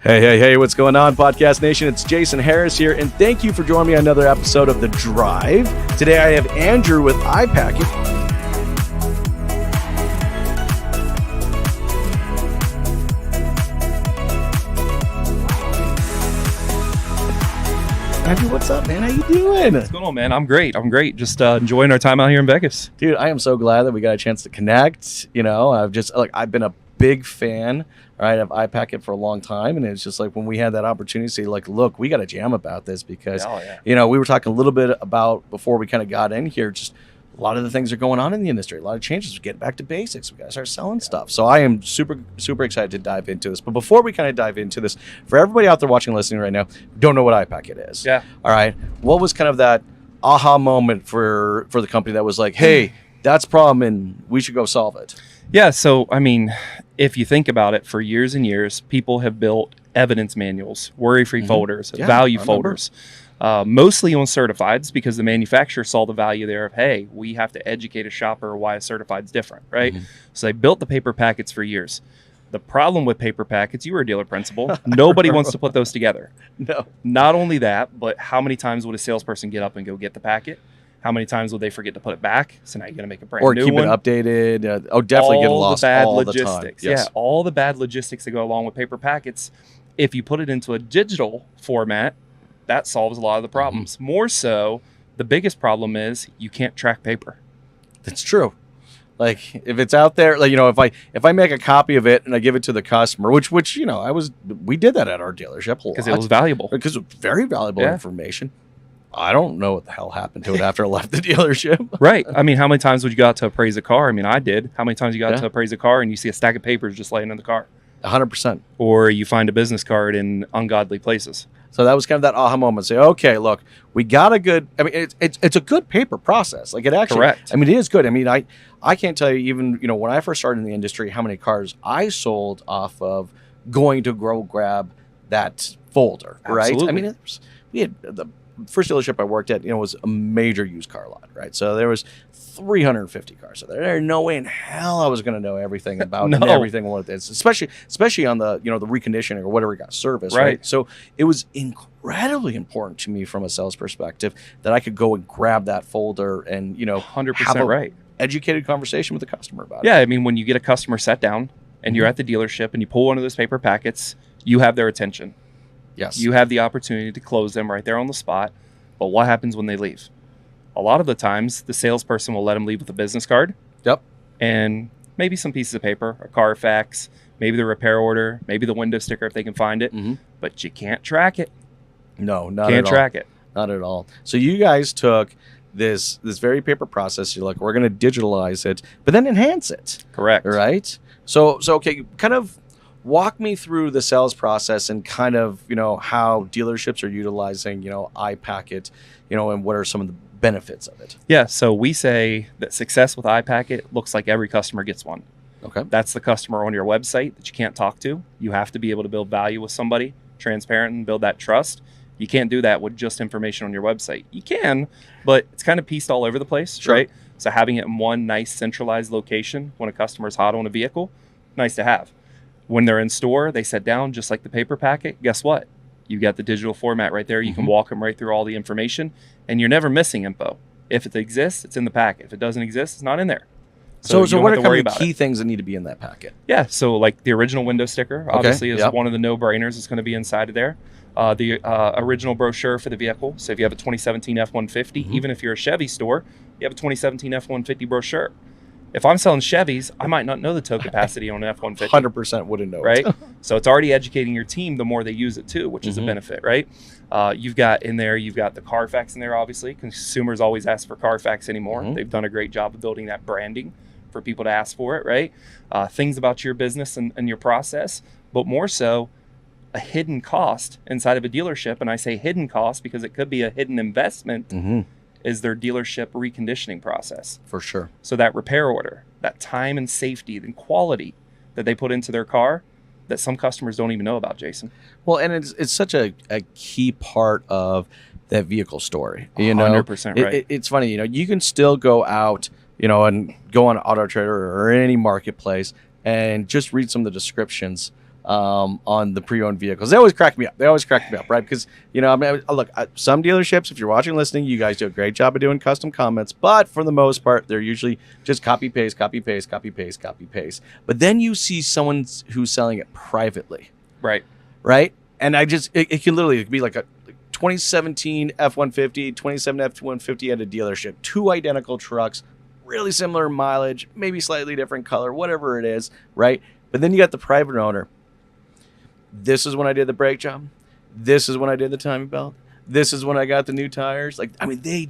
Hey, what's going on, Podcast Nation? It's Jason Harris here, and thank you for joining me on another episode of The Drive. Today I have Andrew with iPacket. Andrew, what's up, man? How you doing? What's going on, man? I'm great. Just enjoying our time out here in Vegas. Dude, I am so glad that we got a chance to connect. You know, I've been a big fan, right, of iPacket for a long time, and it's just like when we had that opportunity to say, like, look, we got to jam about this because, you know, we were talking a little bit about before we kind of got in here, just a lot of the things are going on in the industry, a lot of changes. We're getting back to basics. We got to start selling stuff. So I am super excited to dive into this. But before we kind of dive into this, for everybody out there watching and listening right now who don't know what iPacket is, all right, what was kind of that aha moment for the company that was like, hey, that's a problem and we should go solve it? Yeah, so, I mean, if you think about it, for years and years, people have built evidence manuals, worry-free folders, value folders, mostly on certifieds because the manufacturer saw the value there of, hey, we have to educate a shopper why a certified's different, right? So they built the paper packets for years. The problem with paper packets, you were a dealer principal, nobody wants to put those together. No. Not only that, but how many times would a salesperson get up and go get the packet? How many times will they forget to put it back? So now you're going to make a brand new one. Or keep it updated. Definitely get lost all the time. Yes. Yeah, all the bad logistics that go along with paper packets. If you put it into a digital format, that solves a lot of the problems. More so, the biggest problem is you can't track paper. That's true. Like if it's out there, like, you know, if I make a copy of it and I give it to the customer, which you know, we did that at our dealership because it was valuable. Because it was very valuable information. I don't know what the hell happened to it after I left the dealership. Right. I mean, how many times would you go out to appraise a car? I mean, I did. How many times you got to appraise a car and you see a stack of papers just laying in the car? 100%. Or you find a business card in ungodly places. So that was kind of that aha moment. Say, okay, look, we got a good. I mean, it's a good paper process. Like it actually. Correct. I mean, it is good. I mean, I can't tell you even, you know, when I first started in the industry, how many cars I sold off of going to go grab that folder. Absolutely. Right. I mean, we had the first dealership I worked at, you know, was a major used car lot, right? So there was 350 cars. So there's no way in hell I was going to know everything about and everything what it is, especially on the, you know, the reconditioning or whatever we got service, right? So it was incredibly important to me from a sales perspective that I could go and grab that folder and, you know, 100% have a educated conversation with the customer about it. Yeah, I mean, when you get a customer sat down and you're at the dealership and you pull one of those paper packets, you have their attention. Yes. You have the opportunity to close them right there on the spot. But what happens when they leave? A lot of the times, the salesperson will let them leave with a business card. Yep. And maybe some pieces of paper, a Carfax, maybe the repair order, maybe the window sticker if they can find it. But you can't track it. No, not at all. Can't track it. Not at all. So you guys took this very paper process. You're like, we're going to digitalize it, but then enhance it. Correct. Right? So okay, kind of walk me through the sales process and kind of, you know, how dealerships are utilizing, you know, iPacket, you know, and what are some of the benefits of it? Yeah, so we say that success with iPacket looks like every customer gets one. Okay. That's the customer on your website that you can't talk to. You have to be able to build value with somebody, transparent, and build that trust. You can't do that with just information on your website. You can, but it's kind of pieced all over the place, right? So having it in one nice centralized location when a customer's hot on a vehicle, nice to have. When they're in store, they sit down just like the paper packet. Guess what? You got the digital format right there. You can walk them right through all the information, and you're never missing info. If it exists, it's in the packet. If it doesn't exist, it's not in there. So what are kind of the key things that need to be in that packet? Yeah, so like the original window sticker, obviously, is one of the no-brainers. It's going to be inside of there. The original brochure for the vehicle. So if you have a 2017 F-150, even if you're a Chevy store, you have a 2017 F-150 brochure. If I'm selling Chevys, I might not know the tow capacity on an F-150. 100% wouldn't know right? So it's already educating your team the more they use it too, which is a benefit, right? You've got the Carfax in there, obviously. Consumers always ask for Carfax anymore. They've done a great job of building that branding for people to ask for it, right? Things about your business and your process, but more so a hidden cost inside of a dealership. And I say hidden cost because it could be a hidden investment. Is their dealership reconditioning process. For sure. So that repair order, that time and safety and quality that they put into their car that some customers don't even know about, Jason. Well, and it's such a key part of that vehicle story. You 100% know, right. It's funny, you know, you can still go out, you know, and go on Auto Trader or any marketplace and just read some of the descriptions on the pre-owned vehicles. They always crack me up. Right? Because, I mean, look, some dealerships, if you're watching, listening, you guys do a great job of doing custom comments, but for the most part, they're usually just copy, paste. But then you see someone who's selling it privately. Right. And it can literally be like a 2017 F-150, 27 F-150 at a dealership, 2 identical trucks, really similar mileage, maybe slightly different color, whatever it is, right? But then you got the private owner. This is when I did the brake job. This is when I did the timing belt. This is when I got the new tires. Like, I mean, they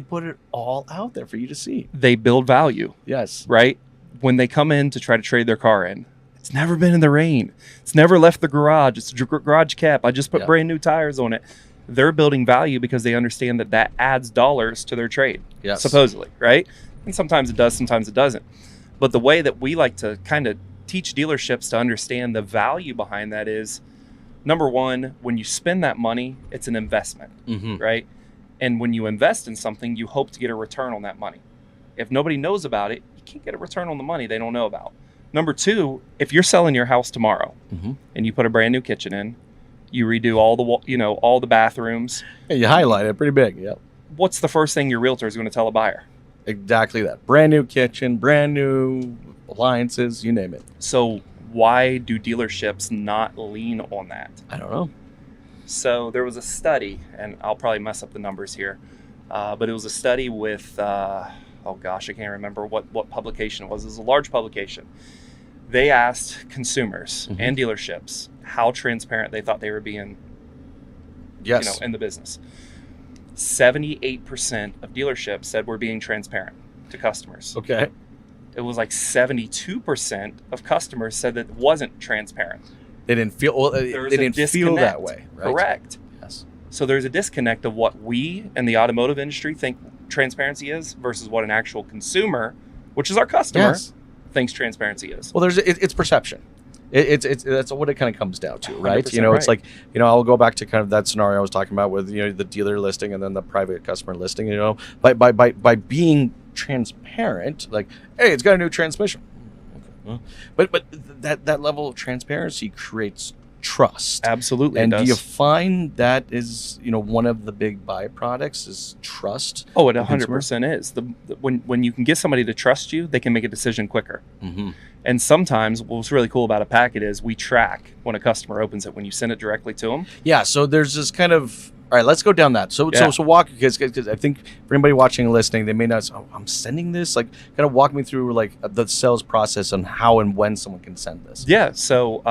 put it all out there for you to see. They build value. Yes. Right? When they come in to try to trade their car in, it's never been in the rain. It's never left the garage. It's a garage cap. I just put brand new tires on it. They're building value because they understand that adds dollars to their trade. Yes. Supposedly, right? And sometimes it does, sometimes it doesn't. But the way that we like to kind of teach dealerships to understand the value behind that is, number one, when you spend that money, it's an investment, right? And when you invest in something, you hope to get a return on that money. If nobody knows about it, you can't get a return on the money they don't know about. Number two, if you're selling your house tomorrow and you put a brand new kitchen in, you redo all the bathrooms. Yeah, you highlight it pretty big. Yep. What's the first thing your realtor is going to tell a buyer? Exactly that. Brand new kitchen, brand new appliances, you name it. So why do dealerships not lean on that? I don't know. So there was a study, and I'll probably mess up the numbers here, but it was a study with, I can't remember what publication it was. It was a large publication. They asked consumers and dealerships how transparent they thought they were being in the business. 78% of dealerships said we're being transparent to customers. Okay. It was like 72% of customers said that it wasn't transparent. They didn't feel that way. Right? Correct. Yes. So there's a disconnect of what we and the automotive industry think transparency is versus what an actual consumer, which is our customer, thinks transparency is. Well, it's perception. It's that's what it kind of comes down to, right? Right. It's like, I'll go back to kind of that scenario I was talking about with, the dealer listing and then the private customer listing, by being transparent, like, hey, it's got a new transmission. Okay. But that level of transparency creates trust. Absolutely. And do you find that is, one of the big byproducts is trust? Oh, it 100% is. When you can get somebody to trust you, they can make a decision quicker. And sometimes what's really cool about iPacket is we track when a customer opens it, when you send it directly to them. Yeah. So there's this kind of, all right, let's go down that. So walk, because I think for anybody watching and listening, they may not say, I'm sending this. Like, kind of walk me through like the sales process on how and when someone can send this. Yeah. So,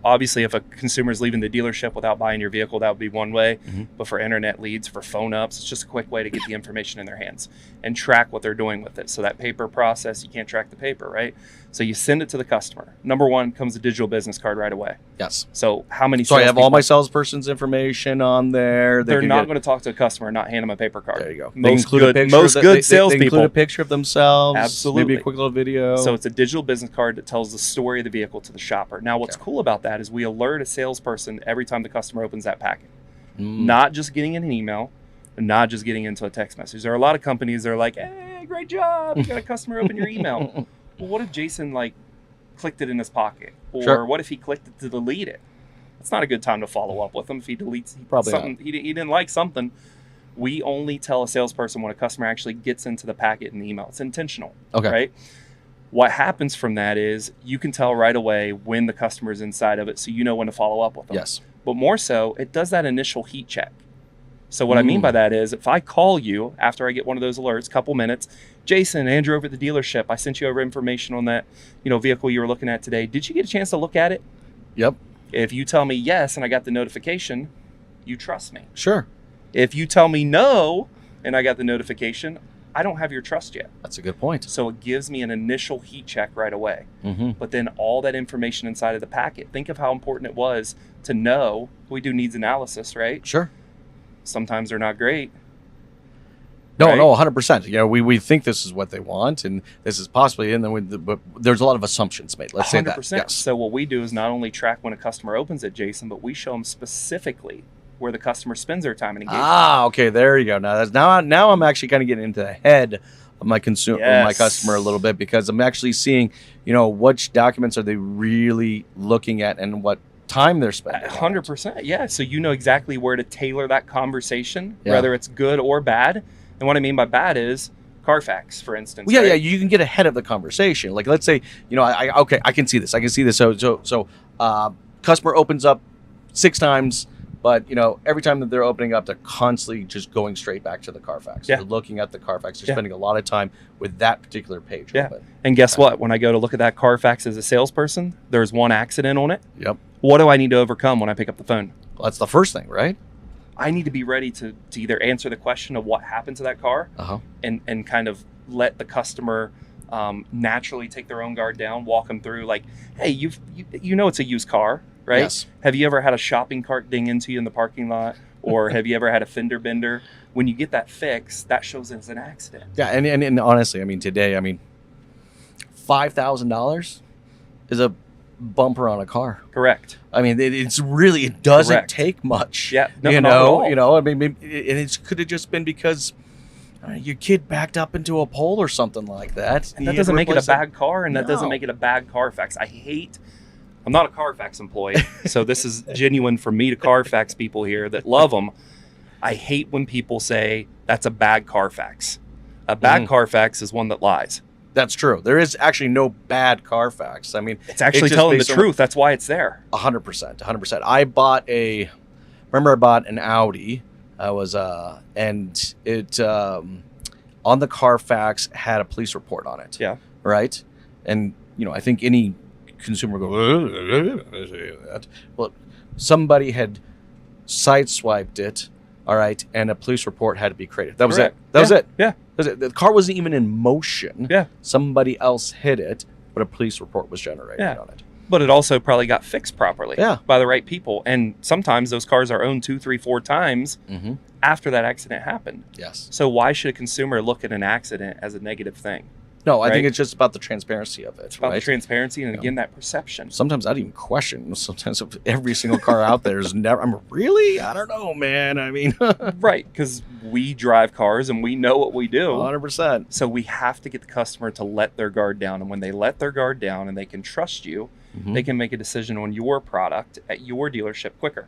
obviously if a consumer is leaving the dealership without buying your vehicle, that would be one way. But for internet leads, for phone ups, it's just a quick way to get the information in their hands and track what they're doing with it. So that paper process, you can't track the paper, right? So you send it to the customer. Number one comes a digital business card right away. Yes. So how many? So I have all my salesperson's information on there. They're not going to talk to a customer and not hand them a paper card. There you go. Most good salespeople. They include a picture of themselves. Absolutely. Maybe a quick little video. So it's a digital business card that tells the story of the vehicle to the shopper. Now, what's cool about that is we alert a salesperson every time the customer opens that packet. Not just getting in an email, and not just getting into a text message. There are a lot of companies that are like, hey, great job. You got a customer open your email. Well, what if Jason clicked it in his pocket? Or what if he clicked it to delete it? It's not a good time to follow up with him if he deletes something. He didn't like something. We only tell a salesperson when a customer actually gets into the packet in the email. It's intentional. Okay. Right? What happens from that is you can tell right away when the customer is inside of it, so you know when to follow up with them. Yes. But more so, it does that initial heat check. So what I mean by that is if I call you after I get one of those alerts, couple minutes, Jason, Andrew over at the dealership, I sent you over information on that vehicle you were looking at today. Did you get a chance to look at it? Yep. If you tell me yes and I got the notification, you trust me. Sure. If you tell me no and I got the notification, I don't have your trust yet. That's a good point. So it gives me an initial heat check right away. But then all that information inside of the packet, think of how important it was to know. We do needs analysis, right? Sure. Sometimes they're not great. No, 100%. We think this is what they want, and this is possibly, and then but there's a lot of assumptions made. Let's 100%. say that. Yes. So what we do is not only track when a customer opens it, Jason, but we show them specifically where the customer spends their time and engagement. Okay, there you go. Now I'm actually kind of getting into the head my consumer, my customer a little bit, because I'm actually seeing, which documents are they really looking at and what time they're spending. 100%. Yeah. So you know exactly where to tailor that conversation, whether it's good or bad. And what I mean by bad is Carfax, for instance. Well, yeah, you can get ahead of the conversation. Like, let's say, I can see this. So, customer opens up 6 times, but every time that they're opening up, they're constantly just going straight back to the Carfax. They're looking at the Carfax. They're spending a lot of time with that particular page. Yeah. And guess what? When I go to look at that Carfax as a salesperson, there's one accident on it. Yep. What do I need to overcome when I pick up the phone? Well, that's the first thing, right? I need to be ready to either answer the question of what happened to that car and kind of let the customer naturally take their own guard down, walk them through like, hey, it's a used car, right? Yes. Have you ever had a shopping cart ding into you in the parking lot? Or have you ever had a fender bender? When you get that fixed, that shows as an accident. Yeah, and honestly, today, $5,000 is a bumper on a car. Correct. It doesn't take much. Yeah, not at all. It could have just been because your kid backed up into a pole or something like that. And that doesn't make it a bad car, and that doesn't make it a bad Carfax. I'm not a Carfax employee, so this is genuine for me to Carfax people here that love them. I hate when people say that's a bad Carfax. A bad Carfax is one that lies. That's true. There is actually no bad Carfax. It's actually telling the truth. That's why it's there. 100%. I bought an Audi. And it on the Carfax had a police report on it. Yeah. Right. And I think any consumer that. Well, somebody had sideswiped it. All right, and a police report had to be created. That was it. That was it. Yeah. The car wasn't even in motion. Yeah. Somebody else hit it, but a police report was generated on it. But it also probably got fixed properly by the right people. And sometimes those cars are owned 2, 3, 4 times after that accident happened. Yes. So why should a consumer look at an accident as a negative thing? No, I think it's just about the transparency of it. It's about the transparency and, again, that perception. Sometimes I'd even question. Sometimes every single car out there is never... really? I don't know, man. Right, because we drive cars and we know what we do. 100%. So we have to get the customer to let their guard down. And when they let their guard down and they can trust you, they can make a decision on your product at your dealership quicker.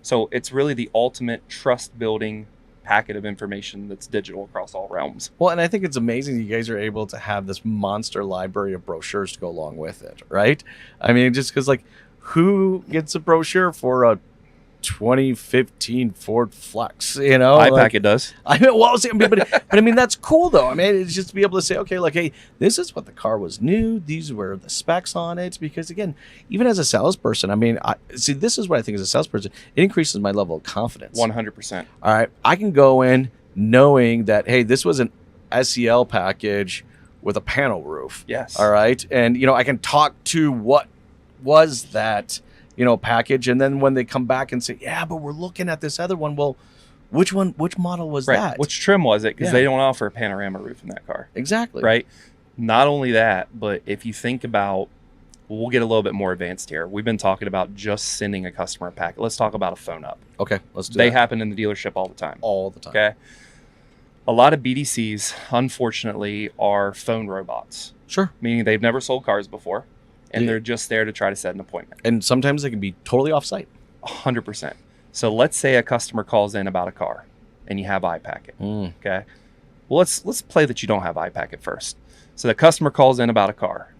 So it's really the ultimate trust-building packet of information that's digital across all realms. Well, and I think it's amazing you guys are able to have this monster library of brochures to go along with it, right? Just because, who gets a brochure for a 2015 Ford Flex? iPacket does. But that's cool though. It's just to be able to say, okay, hey, this is what the car was new. These were the specs on it. Because again, even as a salesperson, this is what I think as a salesperson, it increases my level of confidence. 100%. All right, I can go in knowing that, hey, this was an SEL package with a panel roof. Yes. All right, and I can talk to what was that package, and then when they come back and say, yeah, but we're looking at this other one, well, which model was that? Which trim was it? Because they don't offer a panorama roof in that car. Exactly. Right? Not only that, but if you think about, we'll get a little bit more advanced here. We've been talking about just sending a customer a packet. Let's talk about a phone up. Okay, let's do They that. happen in the dealership all the time. All the time. Okay? A lot of BDCs, unfortunately, are phone robots. Sure. Meaning they've never sold cars before. And they're just there to try to set an appointment. And sometimes they can be totally off-site. 100%. So let's say a customer calls in about a car and you have iPacket. Okay. Well, let's play that you don't have iPacket first. So the customer calls in about a car.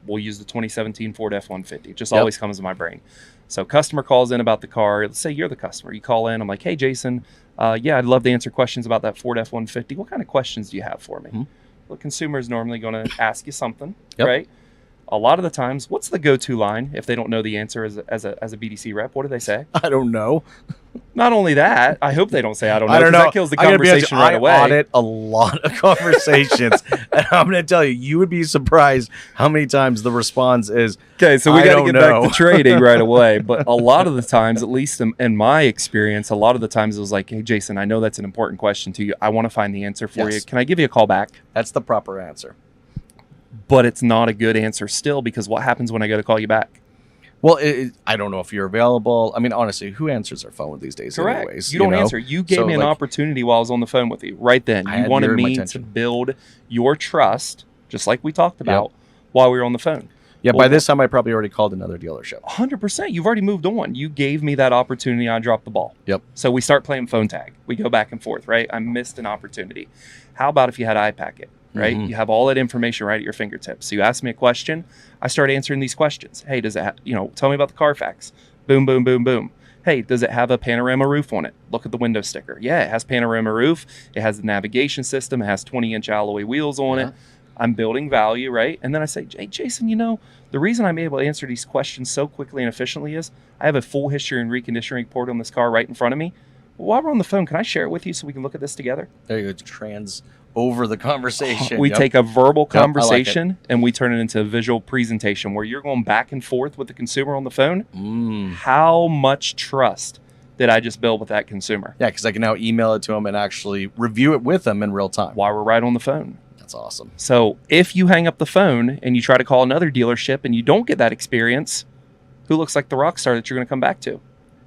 We'll use the 2017 Ford F-150. It just always comes to my brain. So customer calls in about the car. Let's say you're the customer. You call in. I'm like, hey, Jason, I'd love to answer questions about that Ford F-150. What kind of questions do you have for me? Well, consumer is normally going to ask you something, right? A lot of the times, what's the go-to line if they don't know the answer as a BDC rep? What do they say? I don't know. Not only that, I hope they don't say I don't know. Because that kills the conversation right away. I audit a lot of conversations. And I'm going to tell you would be surprised how many times the response is, okay, so we got to get back to trading right away. But a lot of the times, at least in my experience, a lot of the times it was like, hey, Jason, I know that's an important question to you. I want to find the answer for you. Can I give you a call back? That's the proper answer. But it's not a good answer still, because what happens when I go to call you back? Well, I don't know if you're available. I mean, honestly, who answers their phone these days? Correct. Anyways, You don't answer. You gave me an opportunity while I was on the phone with you right then. You wanted me to build your trust, just like we talked about, while we were on the phone. Yeah, by this time, I probably already called another dealership. 100%. You've already moved on. You gave me that opportunity. I dropped the ball. Yep. So we start playing phone tag. We go back and forth, right? I missed an opportunity. How about if you had iPacket, right? You have all that information right at your fingertips. So you ask me a question. I start answering these questions. Hey, does it tell me about the Carfax. Boom, boom, boom, boom. Hey, does it have a panorama roof on it? Look at the window sticker. Yeah, it has panorama roof. It has the navigation system. It has 20-inch alloy wheels on it. I'm building value, right? And then I say, hey, Jason, the reason I'm able to answer these questions so quickly and efficiently is I have a full history and reconditioning report on this car right in front of me. While we're on the phone, can I share it with you so we can look at this together? There you go. Over the conversation. We take a verbal conversation and we turn it into a visual presentation where you're going back and forth with the consumer on the phone. How much trust did I just build with that consumer? Yeah, because I can now email it to them and actually review it with them in real time. While we're right on the phone. That's awesome. So if you hang up the phone and you try to call another dealership and you don't get that experience, who looks like the rock star that you're going to come back to?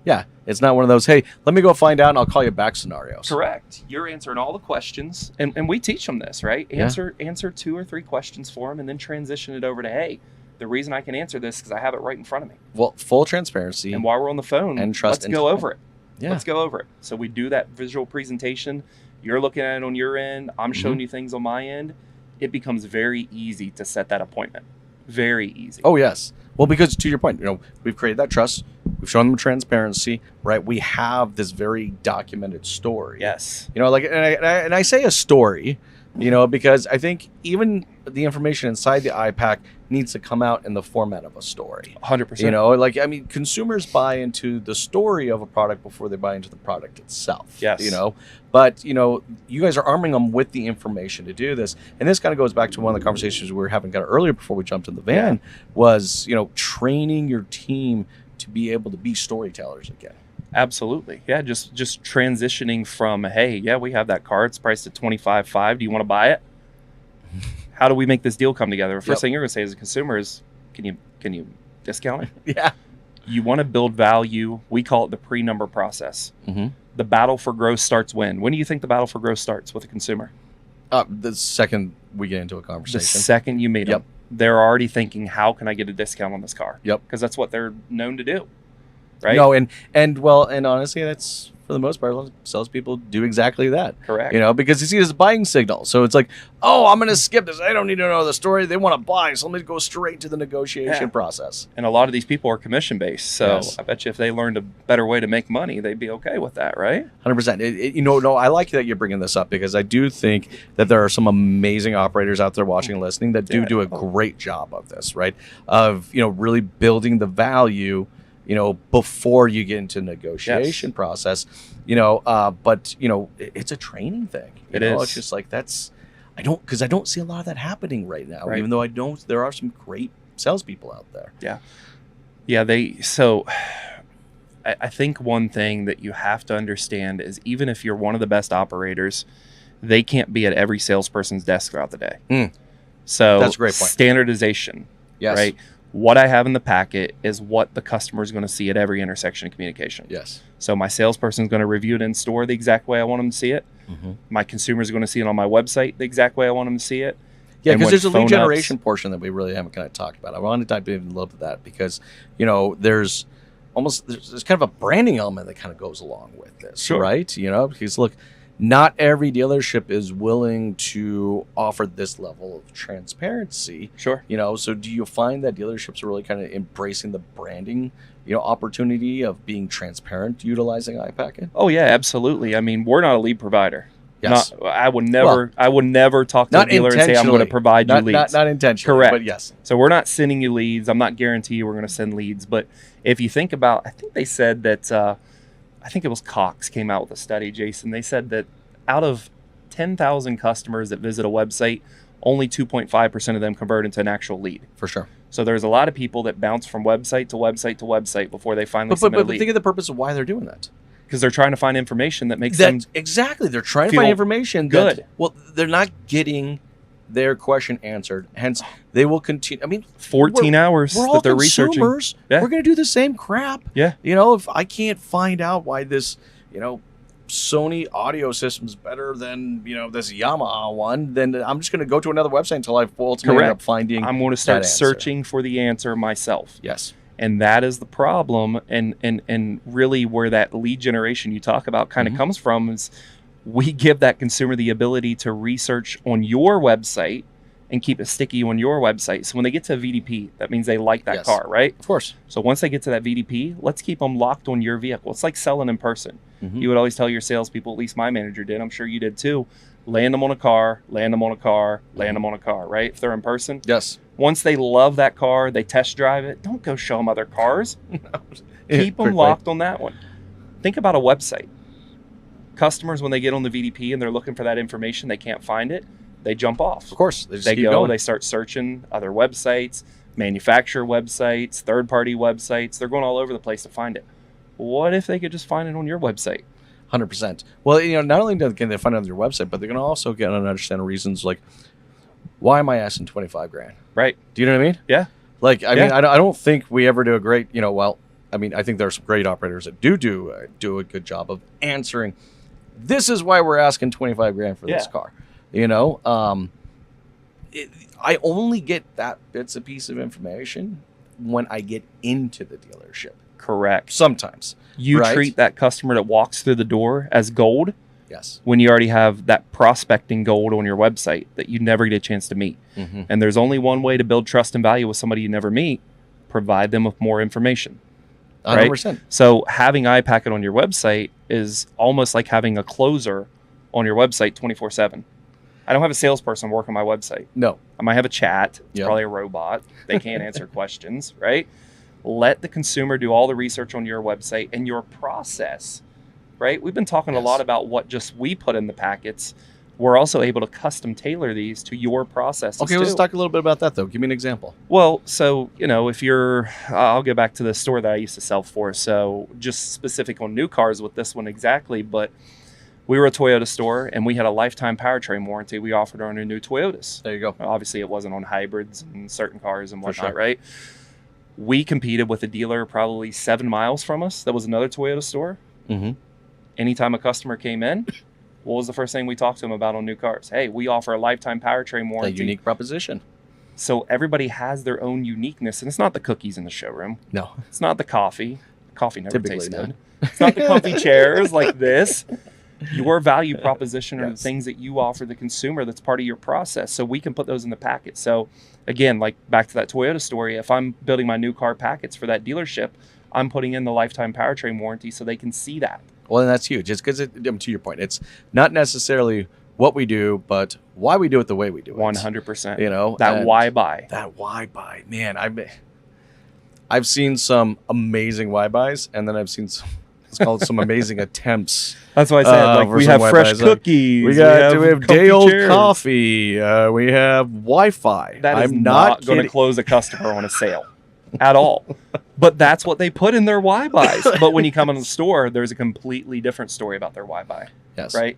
Yeah, it's not one of those, hey, let me go find out and I'll call you back scenarios. Correct. You're answering all the questions, and we teach them this, right? Answer 2 or 3 questions for them and then transition it over to, hey, the reason I can answer this is because I have it right in front of me. Well, full transparency. And while we're on the phone, and trust let's go over it. Yeah. Let's go over it. So we do that visual presentation. You're looking at it on your end. I'm showing you things on my end. It becomes very easy to set that appointment. Very easy. Oh, yes. Well, because to your point, we've created that trust. We've shown them transparency, right? We have this very documented story. Yes. And I say a story, because I think even the information inside the iPack needs to come out in the format of a story. 100%. Consumers buy into the story of a product before they buy into the product itself. Yes. But, you guys are arming them with the information to do this. And this kind of goes back to one of the conversations we were having kind of earlier before we jumped in the van was, training your team to be able to be storytellers again. Absolutely. Yeah, just transitioning from, hey, yeah, we have that car. It's priced at $25,500. Do you want to buy it? How do we make this deal come together? The first thing you're going to say as a consumer is, can you discount it? Yeah. You want to build value. We call it the pre-number process. The battle for growth starts when? When do you think the battle for growth starts with a consumer? The second we get into a conversation. The second you meet them. They're already thinking, how can I get a discount on this car? Because that's what they're known to do. Right? No, and honestly, that's for the most part, salespeople do exactly that. Correct. Because you see it as a buying signal. So it's like, oh, I'm going to skip this. I don't need to know the story. They want to buy, so let me go straight to the negotiation process. And a lot of these people are commission based. So I bet you if they learned a better way to make money, they'd be okay with that, right? 100%. I like that you're bringing this up because I do think that there are some amazing operators out there watching and listening that do a great job of this, right? Of, really building the value before you get into negotiation process, but it's a training thing. It is. It's just like I don't see a lot of that happening right now, even though there are some great salespeople out there. Yeah. Yeah. I think one thing that you have to understand is even if you're one of the best operators, they can't be at every salesperson's desk throughout the day. So that's a great point. Standardization. Yes. Right. What I have in the packet is what the customer is going to see at every intersection of communication. Yes. So my salesperson is going to review it in store the exact way I want them to see it. My consumer is going to see it on my website the exact way I want them to see it. Yeah, because there's a lead generation portion that we really haven't kind of talked about. I wanted to dive in a little bit of that because, there's kind of a branding element that kind of goes along with this, right? Because look, not every dealership is willing to offer this level of transparency. Sure. So do you find that dealerships are really kind of embracing the branding, opportunity of being transparent utilizing iPacket? Oh yeah, absolutely. We're not a lead provider. Yes. I would never talk to a dealer and say I'm going to provide you leads. Not intentionally. Correct. But yes. So we're not sending you leads. I'm not guaranteeing you we're going to send leads. But if you think about, I think they said that, I think it was Cox came out with a study, Jason. They said that out of 10,000 customers that visit a website, only 2.5% of them convert into an actual lead. For sure. So there's a lot of people that bounce from website to website to website before they finally submit a lead. But think of the purpose of why they're doing that. Because they're trying to find information that makes them exactly. They're trying to find information good. Well, they're not getting their question answered. Hence, they will continue. I mean, 14 hours we're all that they're researching. Yeah. We're going to do the same crap. Yeah. If I can't find out why this, Sony audio system's better than, this Yamaha one, then I'm just going to go to another website until I ultimately end up finding. I'm going to start searching for the answer myself. Yes. And that is the problem. And really where that lead generation you talk about kind of comes from is we give that consumer the ability to research on your website and keep it sticky on your website. So when they get to a VDP, that means they like that car, right? Of course. So once they get to that VDP, let's keep them locked on your vehicle. It's like selling in person. You would always tell your salespeople, at least my manager did, I'm sure you did too, land them on a car, land them on a car, land them on a car, right? If they're in person. Yes. Once they love that car, they test drive it, don't go show them other cars. Keep them locked on that one. Think about a website. Customers, when they get on the VDP and they're looking for that information, they can't find it, they jump off. Of course. They go, they start searching other websites, manufacturer websites, third-party websites. They're going all over the place to find it. What if they could just find it on your website? 100%. Well, not only can they find it on your website, but they're going to also get and understand reasons like, why am I asking $25,000? Right. Do you know what I mean? Yeah. Like, I mean, I don't think we ever do a great, I think there are some great operators that do a good job of answering. This is why we're asking $25,000 for this car. I only get that bits a piece of information when I get into the dealership. Correct. Sometimes. You treat that customer that walks through the door as gold. Yes. When you already have that prospecting gold on your website that you never get a chance to meet. And there's only one way to build trust and value with somebody you never meet. Provide them with more information. 100%. Right? So having iPacket on your website is almost like having a closer on your website 24/7. I don't have a salesperson work on my website. No. I might have a chat. It's probably a robot. They can't answer questions, right? Let the consumer do all the research on your website and your process, right? We've been talking a lot about what just we put in the packets. We're also able to custom tailor these to your processes. Okay, let's talk a little bit about that, though. Give me an example. Well, so, if you're, I'll go back to the store that I used to sell for. So just specific on new cars with this one exactly, but we were a Toyota store and we had a lifetime powertrain warranty we offered on our new Toyotas. There you go. Obviously, it wasn't on hybrids and certain cars and whatnot, right? We competed with a dealer probably 7 miles from us. That was another Toyota store. Anytime a customer came in, what was the first thing we talked to them about on new cars? Hey, we offer a lifetime powertrain warranty. A unique proposition. So everybody has their own uniqueness. And it's not the cookies in the showroom. No. It's not the coffee. Coffee never tastes good. It's not the comfy chairs like this. Your value proposition are the things that you offer the consumer that's part of your process. So we can put those in the packet. So again, like back to that Toyota story, if I'm building my new car packets for that dealership, I'm putting in the lifetime powertrain warranty so they can see that. Well, and that's huge. It's because, to your point, it's not necessarily what we do, but why we do it the way we do it. 100%. That why buy. That why buy. Man, I've seen some amazing why buys, and then I've seen some, it's called some amazing attempts. That's why I said, we have fresh cookies. We have day-old coffee. We have Wi-Fi. That is not going to close a customer on a sale at all. But that's what they put in their why buys. But when you come in the store, there's a completely different story about their why buy. Yes. Right?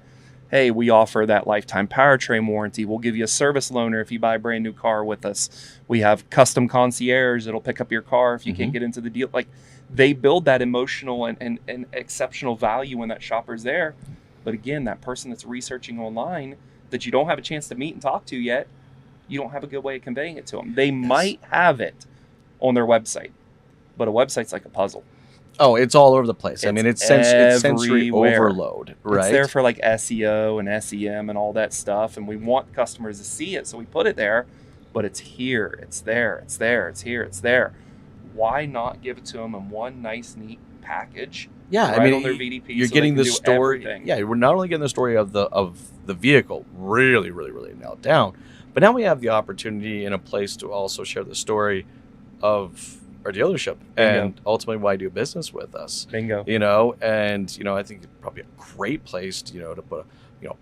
Hey, we offer that lifetime powertrain warranty. We'll give you a service loaner if you buy a brand new car with us. We have custom concierge that'll pick up your car if you can't get into the deal. Like, they build that emotional and exceptional value when that shopper's there. But again, that person that's researching online that you don't have a chance to meet and talk to yet, you don't have a good way of conveying it to them. They might have it on their website, but a website's like a puzzle. Oh, it's all over the place. I mean, it's sensory overload, right? It's there for like SEO and SEM and all that stuff, and we want customers to see it, so we put it there, but it's here, it's there, it's there, it's here, it's there. Why not give it to them in one nice, neat package? Yeah, right, I mean, on their VDP, you're getting the story. Yeah, we're not only getting the story of the vehicle really, really, really nailed down, but now we have the opportunity in a place to also share the story of our dealership and ultimately why do business with us. Bingo. And I think it's probably a great place to to put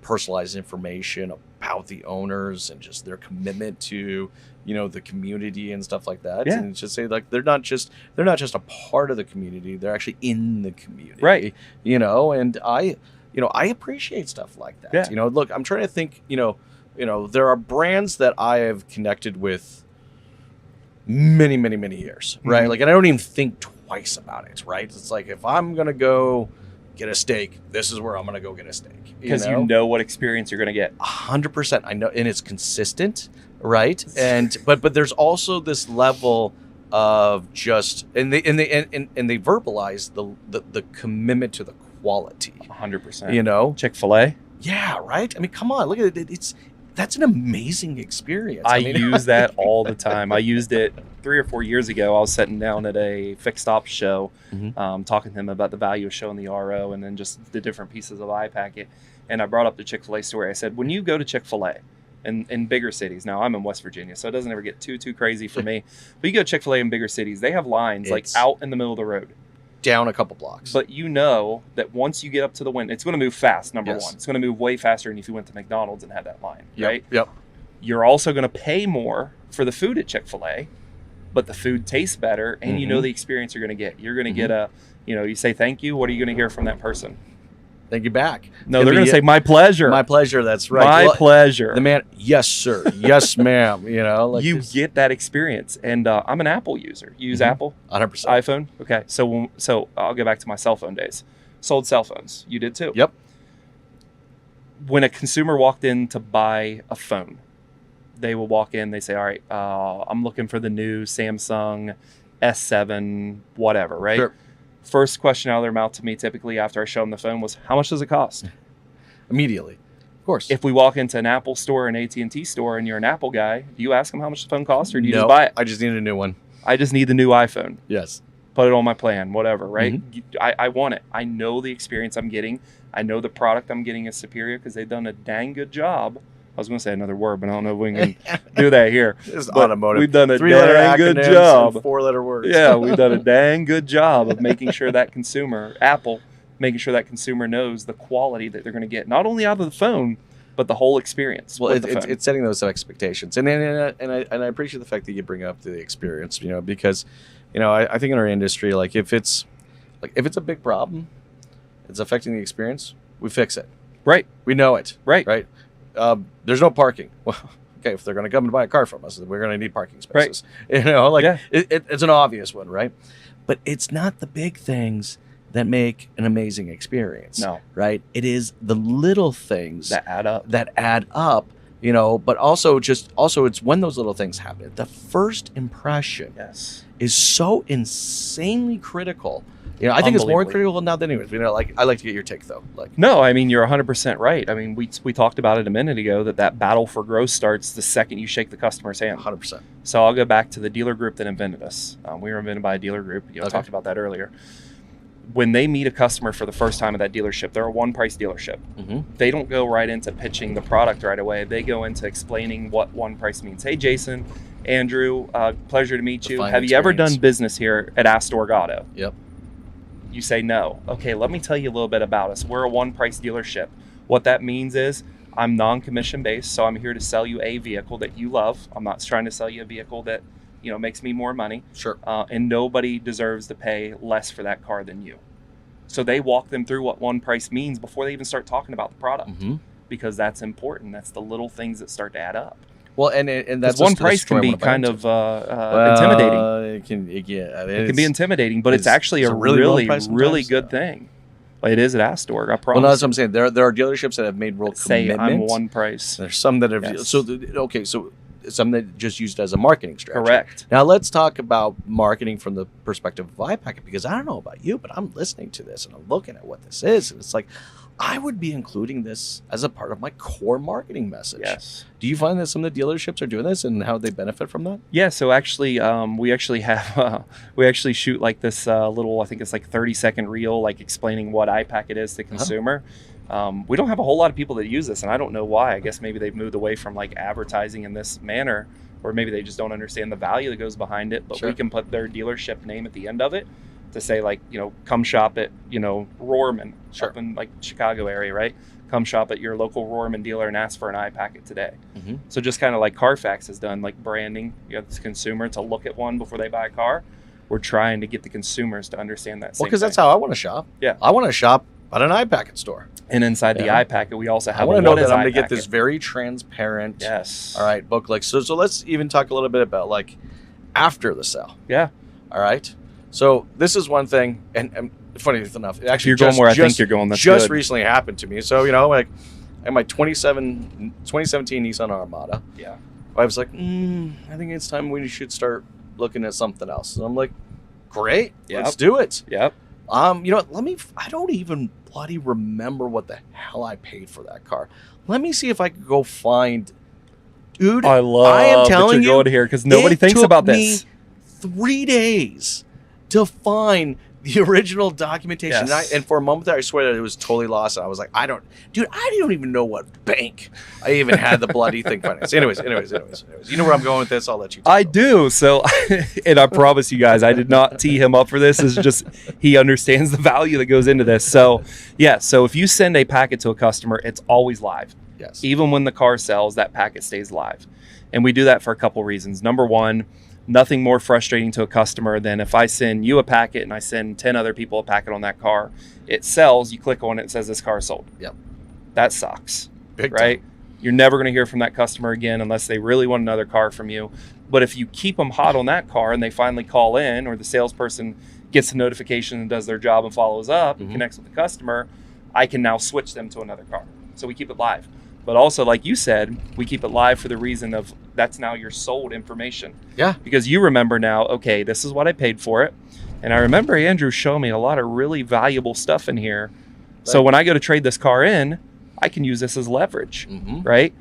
personalized information about the owners and just their commitment to the community and stuff like that. And just say like they're not just a part of the community, they're actually in the community, right? And I appreciate stuff like that. Look, I'm trying to think there are brands that I have connected with many, many, many years, right? Mm-hmm. Like, and I don't even think twice about it, right? It's like, if I'm going to go get a steak, this is where I'm going to go get a steak. Because you know what experience you're going to get. 100%. I know, and it's consistent, right? And but there's also this level of just, and they verbalize the commitment to the quality. 100%. Chick-fil-A. Yeah, right. I mean, come on, look at it. That's an amazing experience. I use that all the time. I used it 3 or 4 years ago. I was sitting down at a fixed ops show, talking to him about the value of showing the RO and then just the different pieces of iPacket. And I brought up the Chick-fil-A story. I said, when you go to Chick-fil-A in bigger cities, now I'm in West Virginia, so it doesn't ever get too crazy for me. But you go to Chick-fil-A in bigger cities, they have lines like out in the middle of the road. Down a couple blocks. But you know that once you get up to the window, it's going to move fast, number one. It's going to move way faster than if you went to McDonald's and had that line, right? Yep. You're also going to pay more for the food at Chick-fil-A, but the food tastes better, and you know the experience you're going to get. You're going to get you say thank you. What are you going to hear from that person? Thank you back. No, they're going to say, my pleasure. My pleasure, that's right. My pleasure. The man, yes, sir. Yes, ma'am. You get that experience. And I'm an Apple user. You use Apple? 100%. iPhone? Okay. So I'll go back to my cell phone days. Sold cell phones. You did too. Yep. When a consumer walked in to buy a phone, they will walk in, they say, all right, I'm looking for the new Samsung S7, whatever, right? Sure. First question out of their mouth to me typically after I show them the phone was, how much does it cost? Immediately. Of course. If we walk into an Apple store, an AT&T store, and you're an Apple guy, do you ask them how much the phone costs, or do you just buy it? I just need a new one. I just need the new iPhone. Yes. Put it on my plan, whatever, right? I want it. I know the experience I'm getting. I know the product I'm getting is superior because they've done a dang good job. I was going to say another word, but I don't know if we can do that here. It's automotive. We've done a dang good job. 4-letter words. Yeah, we've done a dang good job of making sure that consumer, Apple, making sure that consumer knows the quality that they're going to get, not only out of the phone, but the whole experience. Well, it's setting those expectations, and I appreciate the fact that you bring up the experience, because, I think in our industry, like if it's a big problem, it's affecting the experience, we fix it. Right. We know it. Right. Right. There's no parking. Well, okay, if they're going to come and buy a car from us, we're going to need parking spaces. Right. It's an obvious one, right? But it's not the big things that make an amazing experience. No. Right? It is the little things that add up. But also it's when those little things happen. The first impression is so insanely critical. I think it's more critical now than anyways. I like to get your take though. No, I mean, you're 100% right. I mean, we talked about it a minute ago that battle for growth starts the second you shake the customer's hand. 100%. So I'll go back to the dealer group that invented us. We were invented by a dealer group. I talked about that earlier. When they meet a customer for the first time at that dealership, they're a one-price dealership. They don't go right into pitching the product right away. They go into explaining what one price means. Hey, Jason, Andrew, pleasure to meet you. Have you ever done business here at Astorg Auto? Yep. You say no. Okay, let me tell you a little bit about us. We're a one-price dealership. What that means is I'm non-commission based, so I'm here to sell you a vehicle that you love. I'm not trying to sell you a vehicle that makes me more money. Sure. And nobody deserves to pay less for that car than you. So they walk them through what one price means before they even start talking about the product, because that's important. That's the little things that start to add up. Well, and that's one price can be kind of intimidating. It can be intimidating, but it's actually a really good thing. It is at Astorg, I promise. Well, no, that's what I'm saying. There are dealerships that have made real commitment. I'm one price. There's some that have so some that just used it as a marketing strategy. Correct. Now let's talk about marketing from the perspective of iPacket, because I don't know about you, but I'm listening to this and I'm looking at what this is, and it's like, I would be including this as a part of my core marketing message. Yes. Do you find that some of the dealerships are doing this, and how they benefit from that? Yeah. So actually, we actually shoot like this little, I think it's like 30-second reel, like explaining what iPacket is to consumer. We don't have a whole lot of people that use this, and I don't know why. I guess maybe they've moved away from like advertising in this manner, or maybe they just don't understand the value that goes behind it. But we can put their dealership name at the end of it to say, like, come shop at, Rohrman, up in like Chicago area, right? Come shop at your local Rohrman dealer and ask for an iPacket today. So just kind of like Carfax has done, like branding, the consumer to look at one before they buy a car. We're trying to get the consumers to understand that. Well, because that's how I want to shop. Yeah. I want to shop at an iPacket store. And inside the iPacket, we also have I want to know that I'm going to get this very transparent. Yes. All right, book. Like so let's even talk a little bit about like after the sale. Yeah. All right. So this is one thing, and funny enough, it actually you're going where I think you're going. That's just good. Recently happened to me. So like I had my 2017 Nissan Armada. Yeah. I was like, I think it's time we should start looking at something else. And I'm like, great, let's do it. Yep. You know what? I don't even bloody remember what the hell I paid for that car. Let me see if I could go find. Dude, I am telling you, going here because nobody thinks about this. 3 days to find the original documentation. Yes. And for a moment there, I swear that it was totally lost. And I was like, I don't even know what bank I even had the bloody thing financed. Anyways. You know where I'm going with this? I'll let you talk. I do. So, and I promise you guys, I did not tee him up for this. It's just, he understands the value that goes into this. So yeah. So if you send a packet to a customer, it's always live. Yes. Even when the car sells, that packet stays live. And we do that for a couple reasons. Number one, nothing more frustrating to a customer than if I send you a packet and I send 10 other people a packet on that car. It sells, you click on it, it says this car is sold. Yep. That sucks. Big right? time. You're never going to hear from that customer again unless they really want another car from you. But if you keep them hot on that car and they finally call in, or the salesperson gets a notification and does their job and follows up and connects with the customer, I can now switch them to another car. So we keep it live. But also, like you said, we keep it live for the reason of that's now your sold information. Yeah. Because you remember now, okay, this is what I paid for it. And I remember Andrew showed me a lot of really valuable stuff in here. Right. So when I go to trade this car in, I can use this as leverage, right?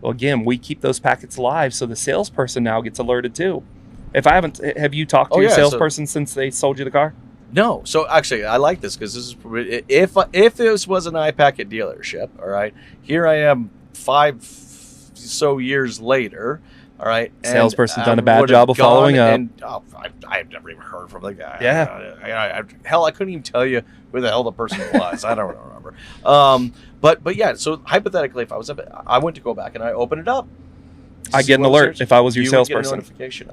Well, again, we keep those packets live so the salesperson now gets alerted too. Have you talked to your salesperson since they sold you the car? No. So actually, I like this because this is if this was an iPacket dealership, all right. Here I am 5 so years later, all right. Salesperson's done a bad job of following up. And I've never even heard from the guy. Yeah. Hell, I couldn't even tell you who the hell the person was. I don't remember. But yeah. So hypothetically, if I went to go back and I open it up, I get an alert if I was your salesperson.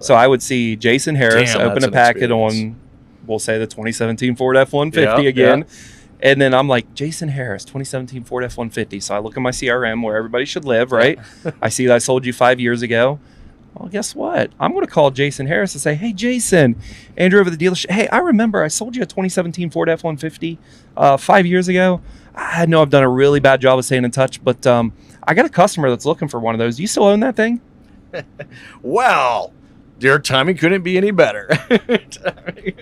So I would see Jason Harris open a packet on, we'll say the 2017 Ford F-150 again. Yeah. And then I'm like, Jason Harris, 2017 Ford F-150. So I look at my CRM where everybody should live, right? I see that I sold you 5 years ago. Well, guess what? I'm going to call Jason Harris and say, hey, Jason, Andrew over the dealership. Hey, I remember I sold you a 2017 Ford F-150 5 years ago. I know I've done a really bad job of staying in touch, but I got a customer that's looking for one of those. Do you still own that thing? Well, your timing couldn't be any better.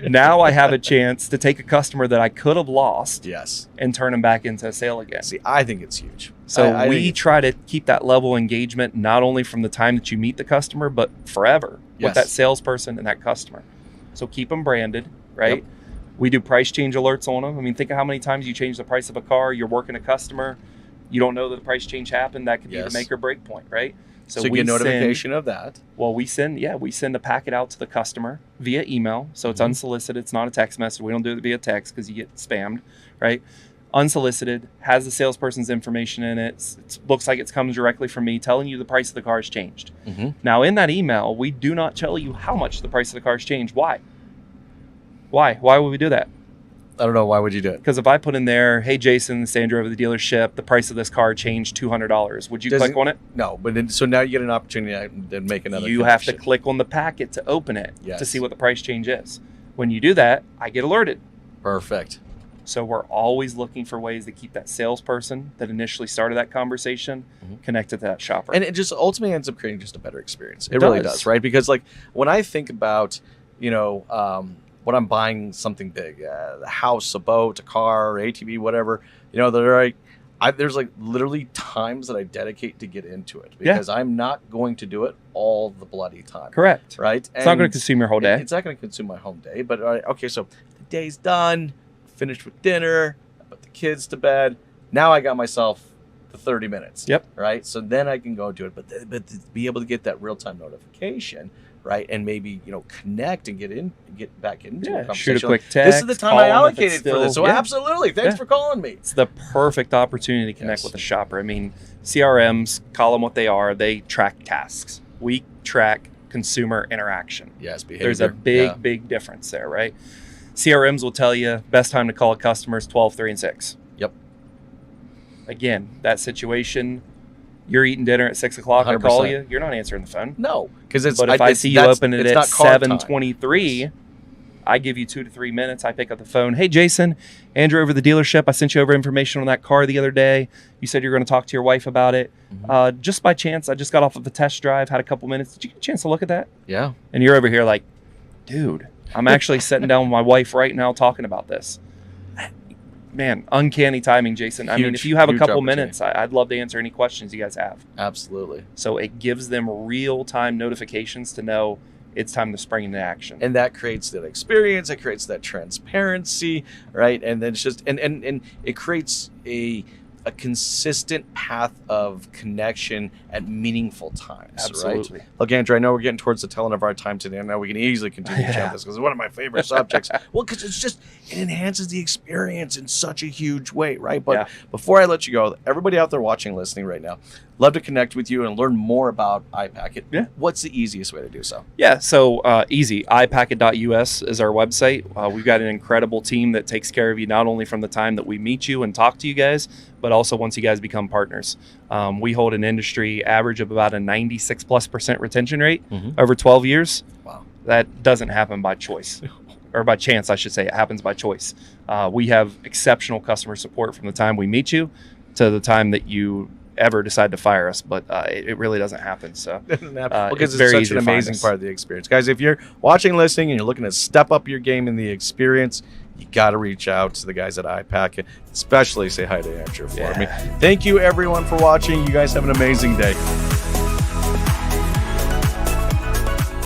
Now I have a chance to take a customer that I could have lost and turn them back into a sale again. See, I think it's huge. So we try to keep that level of engagement not only from the time that you meet the customer, but forever with that salesperson and that customer. So keep them branded, right? Yep. We do price change alerts on them. I mean, think of how many times you change the price of a car. You're working a customer. You don't know that the price change happened. That could be the make or break point, right? So we get notification of that. Well, we send a packet out to the customer via email. So it's unsolicited. It's not a text message. We don't do it via text because you get spammed, right? Unsolicited, has the salesperson's information in it. It looks like it's comes directly from me telling you the price of the car has changed. Now, in that email, we do not tell you how much the price of the car has changed. Why? Why would we do that? I don't know. Why would you do it? Because if I put in there, hey, Jason, it's Andrew over the dealership, the price of this car changed $200. Would you click on it? No. But so now you get an opportunity to make another You have to click on the packet to open it to see what the price change is. When you do that, I get alerted. Perfect. So we're always looking for ways to keep that salesperson that initially started that conversation connected to that shopper. And it just ultimately ends up creating just a better experience. It really does, right? Because like when I think about, when I'm buying something big, a house, a boat, a car, ATV, whatever, there's like literally times that I dedicate to get into it because I'm not going to do it all the bloody time. Correct. Right? It's not going to consume your whole day. It's not going to consume my whole day. But okay, so the day's done, finished with dinner, I put the kids to bed. Now I got myself the 30 minutes. Yep. Right? So then I can go do it. But to be able to get that real-time notification, right, and maybe connect and get back into a conversation. Shoot a quick text. This is the time I allocated for this. So absolutely, thanks for calling me. It's the perfect opportunity to connect with a shopper. I mean, CRMs, call them what they are. They track tasks. We track consumer interaction. Yes, behavior. There's a big difference there, right? CRMs will tell you best time to call a customer is 12, 3, and 6. again, that situation, you're eating dinner at 6 o'clock, I call you, you're not answering the phone. No, because it's. But if I see you open it at 7:23, I give you 2 to 3 minutes. I pick up the phone. Hey, Jason, Andrew over the dealership. I sent you over information on that car the other day. You said you're going to talk to your wife about it. Just by chance, I just got off of a test drive, had a couple minutes. Did you get a chance to look at that? Yeah. And you're over here like, dude, I'm actually sitting down with my wife right now talking about this. Man, uncanny timing, Jason. I mean, if you have a couple minutes, I'd love to answer any questions you guys have. Absolutely. So it gives them real-time notifications to know it's time to spring into action. And that creates that experience. It creates that transparency, right? And then it's just, and it creates a consistent path of connection at meaningful times. Absolutely. Right? Look, Andrew, I know we're getting towards the tail end of our time today. Now we can easily continue to jump this because it's one of my favorite subjects. Well, because it enhances the experience in such a huge way, right? But before I let you go, everybody out there watching, listening right now, love to connect with you and learn more about iPacket. Yeah. What's the easiest way to do so? Yeah, so easy. iPacket.us is our website. We've got an incredible team that takes care of you not only from the time that we meet you and talk to you guys, but also once you guys become partners. We hold an industry average of about a 96+% retention rate over 12 years. Wow. That doesn't happen by choice. Or by chance, I should say. It happens by choice. We have exceptional customer support from the time we meet you to the time that you ever decide to fire us, but it really doesn't happen. So because it's such an amazing part of the experience. Guys, if you're watching, listening, and you're looking to step up your game in the experience, you got to reach out to the guys at iPacket, especially say hi to Andrew for me. Thank you, everyone, for watching. You guys have an amazing day.